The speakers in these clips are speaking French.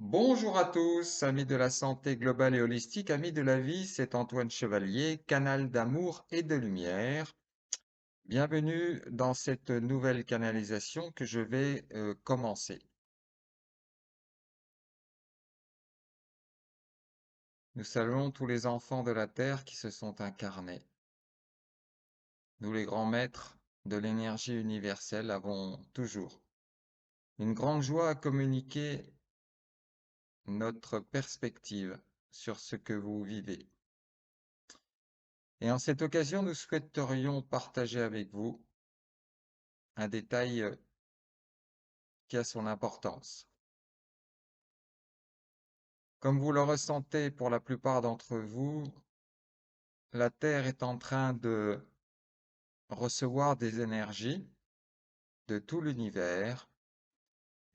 Bonjour à tous, amis de la santé globale et holistique, amis de la vie, c'est Antoine Chevalier, canal d'amour et de lumière. Bienvenue dans cette nouvelle canalisation que je vais commencer. Nous saluons tous les enfants de la Terre qui se sont incarnés. Nous, les grands maîtres de l'énergie universelle, avons toujours une grande joie à communiquer notre perspective sur ce que vous vivez. Et en cette occasion, nous souhaiterions partager avec vous un détail qui a son importance. Comme vous le ressentez pour la plupart d'entre vous, la Terre est en train de recevoir des énergies de tout l'univers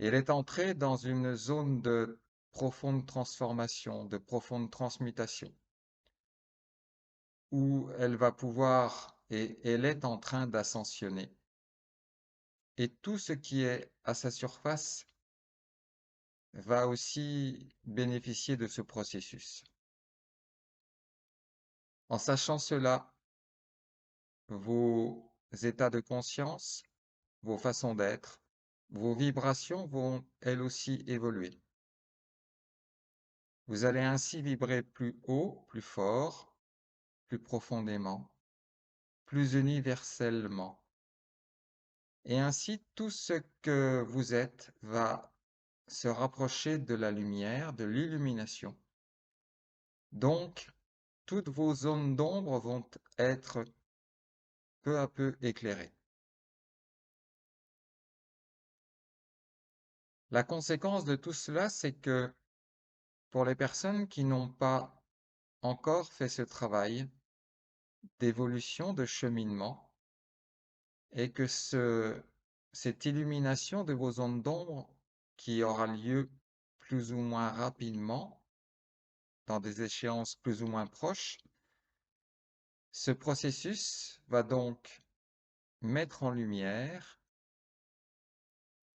et elle est entrée dans une zone de profonde transformation, de profonde transmutation, où elle va pouvoir, et elle est en train d'ascensionner. Et tout ce qui est à sa surface va aussi bénéficier de ce processus. En sachant cela, vos états de conscience, vos façons d'être, vos vibrations vont elles aussi évoluer. Vous allez ainsi vibrer plus haut, plus fort, plus profondément, plus universellement. Et ainsi, tout ce que vous êtes va se rapprocher de la lumière, de l'illumination. Donc, toutes vos zones d'ombre vont être peu à peu éclairées. La conséquence de tout cela, c'est que pour les personnes qui n'ont pas encore fait ce travail d'évolution, de cheminement, et que cette illumination de vos zones d'ombre qui aura lieu plus ou moins rapidement, dans des échéances plus ou moins proches, ce processus va donc mettre en lumière,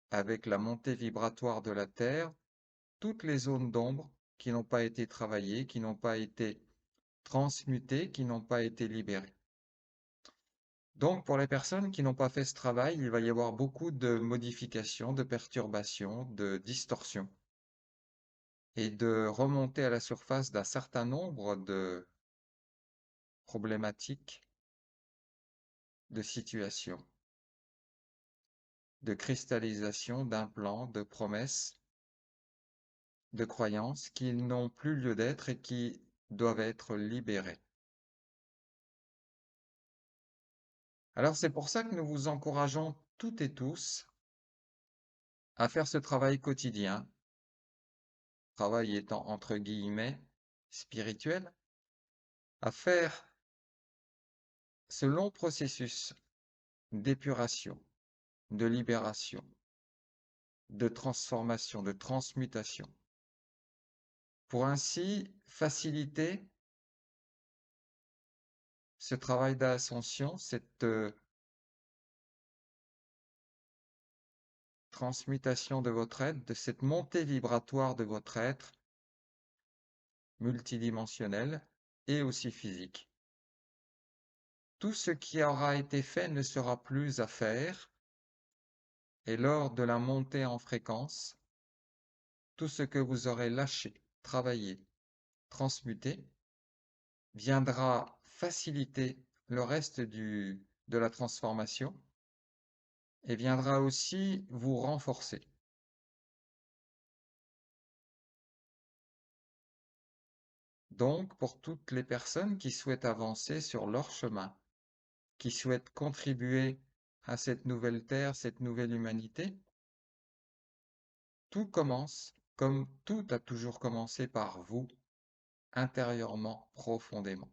avec la montée vibratoire de la Terre, toutes les zones d'ombre qui n'ont pas été travaillées, qui n'ont pas été transmutées, qui n'ont pas été libérées. Donc, pour les personnes qui n'ont pas fait ce travail, il va y avoir beaucoup de modifications, de perturbations, de distorsions et de remontée à la surface d'un certain nombre de problématiques, de situations, de cristallisation d'implants, de promesses, de croyances qui n'ont plus lieu d'être et qui doivent être libérées. Alors, c'est pour ça que nous vous encourageons toutes et tous à faire ce travail quotidien, travail étant entre guillemets spirituel, à faire ce long processus d'épuration, de libération, de transformation, de transmutation, pour ainsi faciliter ce travail d'ascension, cette transmutation de votre être, de cette montée vibratoire de votre être, multidimensionnel et aussi physique. Tout ce qui aura été fait ne sera plus à faire, et lors de la montée en fréquence, tout ce que vous aurez lâché, travaillé, transmuté, viendra faciliter le reste de la transformation et viendra aussi vous renforcer. Donc, pour toutes les personnes qui souhaitent avancer sur leur chemin, qui souhaitent contribuer à cette nouvelle terre, cette nouvelle humanité, tout commence comme tout a toujours commencé par vous, intérieurement, profondément.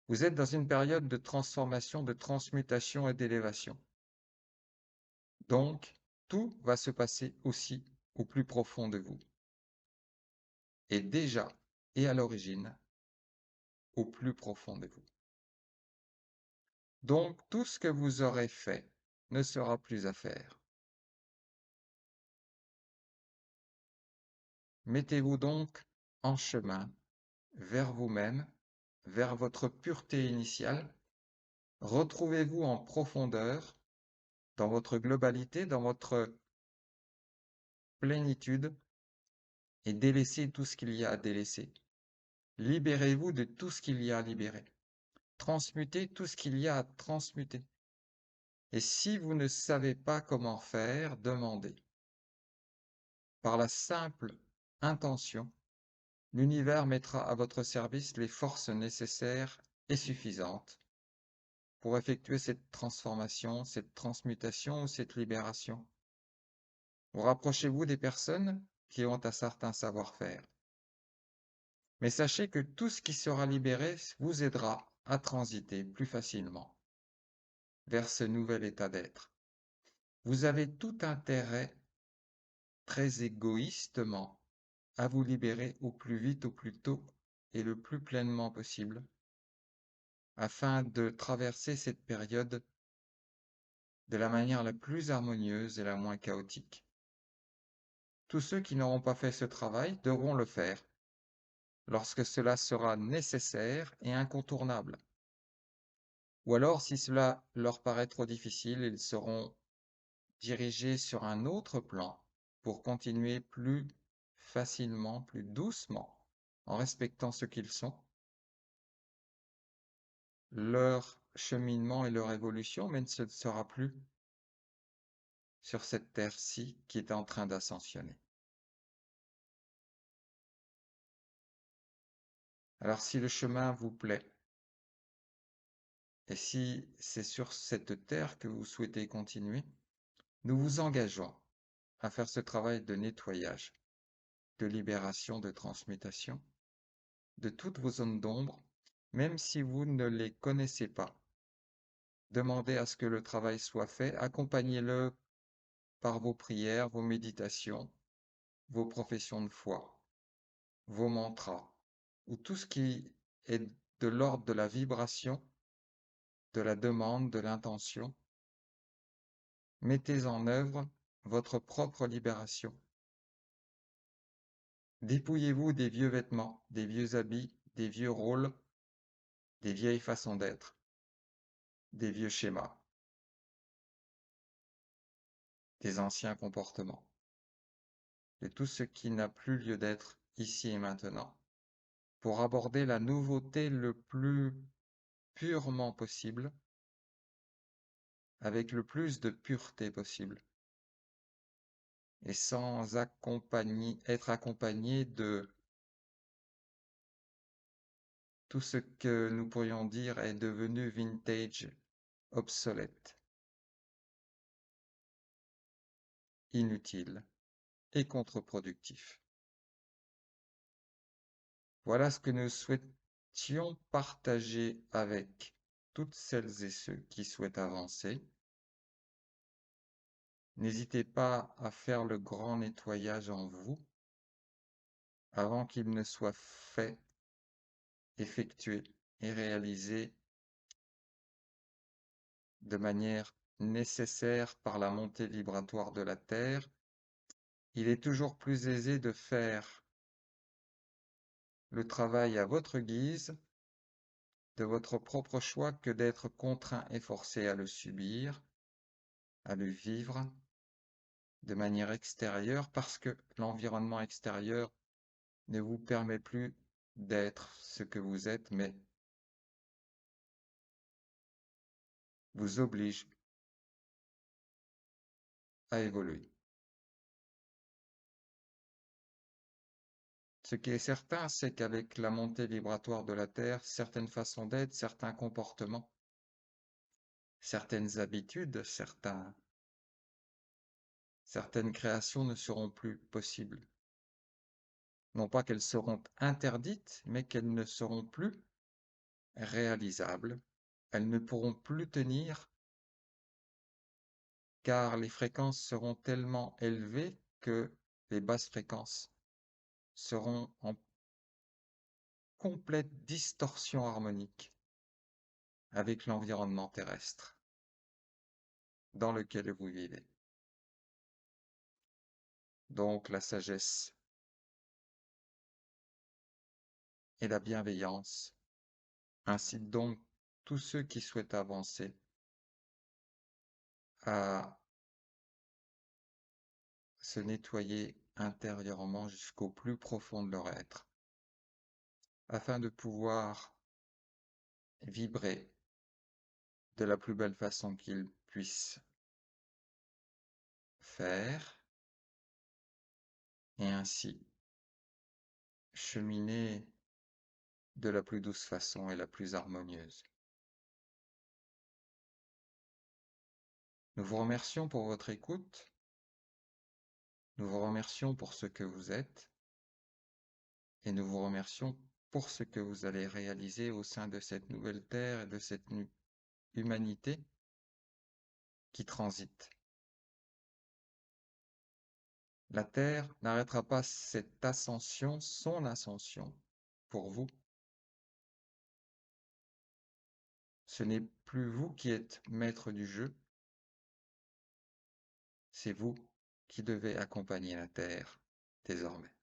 Vous êtes dans une période de transformation, de transmutation et d'élévation. Donc, tout va se passer aussi au plus profond de vous. Et déjà, et à l'origine, au plus profond de vous. Donc, tout ce que vous aurez fait ne sera plus à faire. Mettez-vous donc en chemin vers vous-même, vers votre pureté initiale. Retrouvez-vous en profondeur, dans votre globalité, dans votre plénitude, et délaissez tout ce qu'il y a à délaisser. Libérez-vous de tout ce qu'il y a à libérer. Transmutez tout ce qu'il y a à transmuter. Et si vous ne savez pas comment faire, demandez. Par la simple intention, l'univers mettra à votre service les forces nécessaires et suffisantes pour effectuer cette transformation, cette transmutation ou cette libération. Vous rapprochez-vous des personnes qui ont un certain savoir-faire. Mais sachez que tout ce qui sera libéré vous aidera à transiter plus facilement vers ce nouvel état d'être. Vous avez tout intérêt, très égoïstement, à vous libérer au plus vite, au plus tôt et le plus pleinement possible, afin de traverser cette période de la manière la plus harmonieuse et la moins chaotique. Tous ceux qui n'auront pas fait ce travail devront le faire lorsque cela sera nécessaire et incontournable. Ou alors, si cela leur paraît trop difficile, ils seront dirigés sur un autre plan pour continuer plus facilement, plus doucement, en respectant ce qu'ils sont, leur cheminement et leur évolution, mais ce ne sera plus sur cette terre-ci qui est en train d'ascensionner. Alors si le chemin vous plaît, et si c'est sur cette terre que vous souhaitez continuer, nous vous engageons à faire ce travail de nettoyage, de libération, de transmutation de toutes vos zones d'ombre, même si vous ne les connaissez pas. Demandez à ce que le travail soit fait, accompagnez-le par vos prières, vos méditations, vos professions de foi, vos mantras, ou tout ce qui est de l'ordre de la vibration, de la demande, de l'intention. Mettez en œuvre votre propre libération. Dépouillez-vous des vieux vêtements, des vieux habits, des vieux rôles, des vieilles façons d'être, des vieux schémas, des anciens comportements, de tout ce qui n'a plus lieu d'être ici et maintenant, pour aborder la nouveauté le plus purement possible, avec le plus de pureté possible, et sans être accompagné de tout ce que nous pourrions dire est devenu vintage, obsolète, inutile et contre-productif. Voilà ce que nous souhaitions partager avec toutes celles et ceux qui souhaitent avancer. N'hésitez pas à faire le grand nettoyage en vous avant qu'il ne soit fait, effectué et réalisé de manière nécessaire par la montée vibratoire de la Terre. Il est toujours plus aisé de faire le travail à votre guise, de votre propre choix, que d'être contraint et forcé à le subir, à le vivre de manière extérieure, parce que l'environnement extérieur ne vous permet plus d'être ce que vous êtes, mais vous oblige à évoluer. Ce qui est certain, c'est qu'avec la montée vibratoire de la Terre, certaines façons d'être, certains comportements, certaines habitudes, certaines créations ne seront plus possibles. Non pas qu'elles seront interdites, mais qu'elles ne seront plus réalisables. Elles ne pourront plus tenir car les fréquences seront tellement élevées que les basses fréquences seront en complète distorsion harmonique avec l'environnement terrestre dans lequel vous vivez. Donc la sagesse et la bienveillance incitent donc tous ceux qui souhaitent avancer à se nettoyer intérieurement jusqu'au plus profond de leur être, afin de pouvoir vibrer de la plus belle façon qu'ils puissent faire, et ainsi cheminer de la plus douce façon et la plus harmonieuse. Nous vous remercions pour votre écoute, nous vous remercions pour ce que vous êtes, et nous vous remercions pour ce que vous allez réaliser au sein de cette nouvelle terre et de cette humanité qui transite. La terre n'arrêtera pas cette ascension, son ascension, pour vous. Ce n'est plus vous qui êtes maître du jeu, c'est vous qui devez accompagner la terre désormais.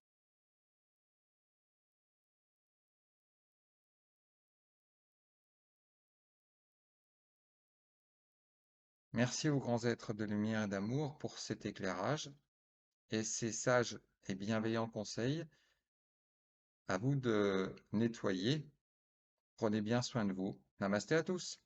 Merci aux grands êtres de lumière et d'amour pour cet éclairage et ces sages et bienveillants conseils. À vous de nettoyer. Prenez bien soin de vous. Namasté à tous.